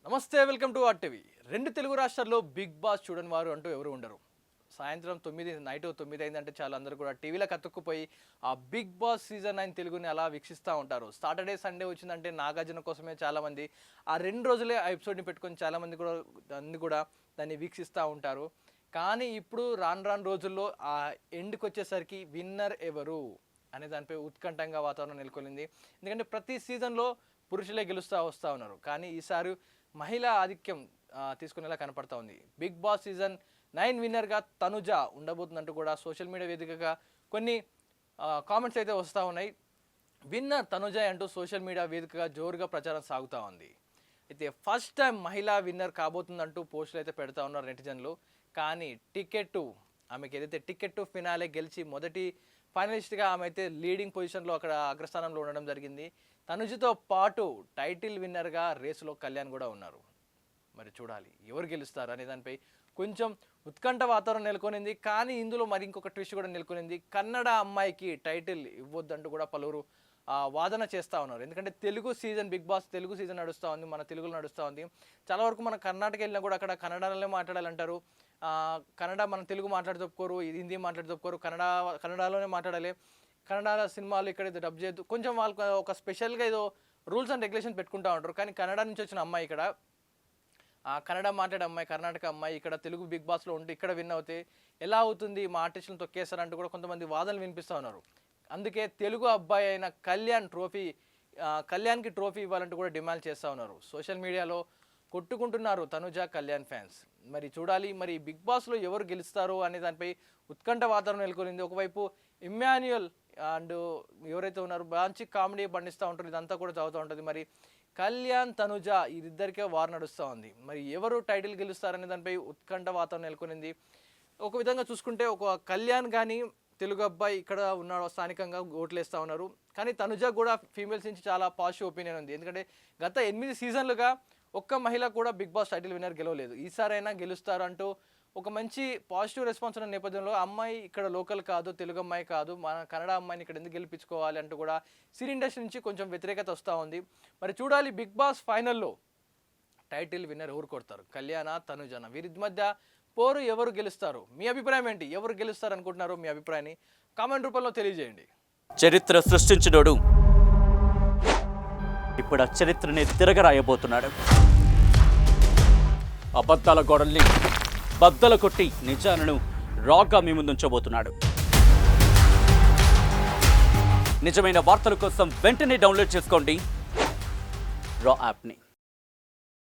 నమస్తే, welcome to RTV. రెండు తెలుగు రాష్ట్రాల్లో బిగ్ బాస్ చూడని వారు అంటూ ఎవరు ఉండరు. సాయంత్రం నైట్ 9 అయిందంటే చాలా అందరూ కూడా టీవీలకు అతుక్కుపోయి ఆ బిగ్ బాస్ సీజన్ 9 తెలుగుని అలా వీక్షిస్తూ ఉంటారు. సాటర్డే సండే వచ్చిందంటే నాగార్జున కోసమే చాలామంది ఆ 2 రోజులే ఆ ఎపిసోడ్ని పెట్టుకొని చాలామంది కూడా దాన్ని వీక్షిస్తూ ఉంటారు. కానీ ఇప్పుడు రాను రోజుల్లో ఆ ఎండ్కి వచ్చేసరికి విన్నర్ ఎవరు అనే దానిపై ఉత్కంఠంగా వాతావరణం నెలకొల్లింది. ఎందుకంటే ప్రతి సీజన్లో పురుషులే గెలుస్తూ వస్తూ ఉన్నారు. కానీ ఈసారి మహిళా ఆధిక్యం తీసుకునేలా కనపడతా ఉంది. బిగ్ బాస్ సీజన్ 9 విన్నర్గా తనుజ ఉండబోతుందంటూ కూడా సోషల్ మీడియా వేదికగా కొన్ని కామెంట్స్ అయితే వస్తూ ఉన్నాయి. విన్నర్ తనుజ అంటూ సోషల్ మీడియా వేదికగా జోరుగా ప్రచారం సాగుతూ ఉంది. అయితే ఫస్ట్ టైం మహిళా విన్నర్ కాబోతుందంటూ పోస్టులు అయితే పెడతా ఉన్నారు నెటిజన్లు. కానీ ఆమెకి ఏదైతే టికెట్ ఫినాలే గెలిచి మొదటి ఫైనలిస్ట్గా ఆమె అయితే లీడింగ్ పొజిషన్లో అక్కడ అగ్రస్థానంలో ఉండడం జరిగింది. తనుజతో పాటు టైటిల్ విన్నర్గా రేసులో కళ్యాణ్ కూడా ఉన్నారు. మరి చూడాలి ఎవరు గెలుస్తారు అనే దానిపై కొంచెం ఉత్కంఠ వాతావరణం నెలకొనింది. కానీ ఇందులో మరి ఇంకొక ట్విస్ట్ కూడా నెలకొనింది. కన్నడ అమ్మాయికి టైటిల్ ఇవ్వద్దంటూ కూడా పలువురు వాదన చేస్తూ ఉన్నారు. ఎందుకంటే బిగ్ బాస్ తెలుగు సీజన్ నడుస్తూ ఉంది, మన తెలుగులో నడుస్తూ ఉంది. చాలా వరకు మన కర్ణాటక వెళ్ళినా కూడా అక్కడ కన్నడలోనే మాట్లాడాలంటారు. కన్నడ మన తెలుగు మాట్లాడి చెప్పుకోరు, హిందీ మాట్లాడి చెప్పుకోరు, కన్నడలోనే మాట్లాడాలి. కన్నడ సినిమాలు ఇక్కడ డబ్ చేయొద్దు, కొంచెం వాళ్ళకి ఒక స్పెషల్గా ఏదో రూల్స్ అండ్ రెగ్యులేషన్ పెట్టుకుంటూ ఉంటారు. కానీ కన్నడ నుంచి వచ్చిన అమ్మాయి ఇక్కడ కన్నడ మాట్లాడే అమ్మాయి, కర్ణాటక అమ్మాయి ఇక్కడ తెలుగు బిగ్ బాస్లో ఉంటే ఇక్కడ విన్ అవుతే ఎలా అవుతుంది, మా ఆర్టిస్టులను తొక్కేస్తారంటూ కూడా కొంతమంది వాదనలు వినిపిస్తూ ఉన్నారు. అందుకే తెలుగు అబ్బాయి అయిన కళ్యాణ్కి ట్రోఫీ ఇవ్వాలంటూ కూడా డిమాండ్ చేస్తూ ఉన్నారు. సోషల్ మీడియాలో కొట్టుకుంటున్నారు తనుజ కళ్యాణ్ ఫ్యాన్స్. మరి చూడాలి మరి బిగ్ బాస్లో ఎవరు గెలుస్తారు అనే దానిపై ఉత్కంఠ వాతావరణం నెలకొనింది. ఒకవైపు ఇమ్మాన్యుయల్ అండ్ ఎవరైతే ఉన్నారో మంచి కామెడీ పండిస్తూ ఉంటారు, ఇదంతా కూడా చదువుతూ ఉంటుంది. మరి కళ్యాణ్ తనుజ ఇద్దరికే వార్ నడుస్తూ ఉంది. మరి ఎవరు టైటిల్ గెలుస్తారనే దానిపై ఉత్కంఠ వాతావరణం నెలకొనింది. ఒక విధంగా చూసుకుంటే ఒక కళ్యాణ్ కానీ తెలుగు అబ్బాయి ఇక్కడ ఉన్నాడు, స్థానికంగా ఓట్లు వేస్తూ ఉన్నారు. కానీ తనుజ కూడా ఫీమేల్స్ నుంచి చాలా పాజిటివ్ ఒపీనియన్ ఉంది. ఎందుకంటే గత 8 సీజన్లుగా ఒక్క మహిళ కూడా బిగ్ బాస్ టైటిల్ విన్నర్ గెలవలేదు. ఈసారైనా గెలుస్తారు అంటూ ఒక మంచి పాజిటివ్ రెస్పాన్స్ ఉన్న నేపథ్యంలో అమ్మాయి ఇక్కడ లోకల్ కాదు, తెలుగు అమ్మాయి కాదు, మన కన్నడ అమ్మాయిని ఇక్కడ ఎందుకు గెలిపించుకోవాలి అంటూ కూడా సినీ ఇండస్ట్రీ నుంచి కొంచెం వ్యతిరేకత వస్తూ ఉంది. మరి చూడాలి బిగ్ బాస్ ఫైనల్లో టైటిల్ విన్నర్ ఎవరు కొడతారు, కళ్యాణ తనుజన, వీరి మధ్య పోరు ఎవరు గెలుస్తారు? మీ అభిప్రాయం ఏంటి? ఎవరు గెలుస్తారు అనుకుంటున్నారు? మీ అభిప్రాయాన్ని కామెంట్ రూపంలో తెలియజేయండి. చరిత్ర సృష్టించినోడు ఇప్పుడు ఆ చరిత్రని తిరగరాయబోతున్నాడు. అబద్ధాల గోడల్ని బద్దలు కొట్టి నిజాలను రాగా మీ ముందుంచబోతున్నాడు. నిజమైన వార్తల కోసం వెంటనే డౌన్లోడ్ చేసుకోండి రా యాప్ని.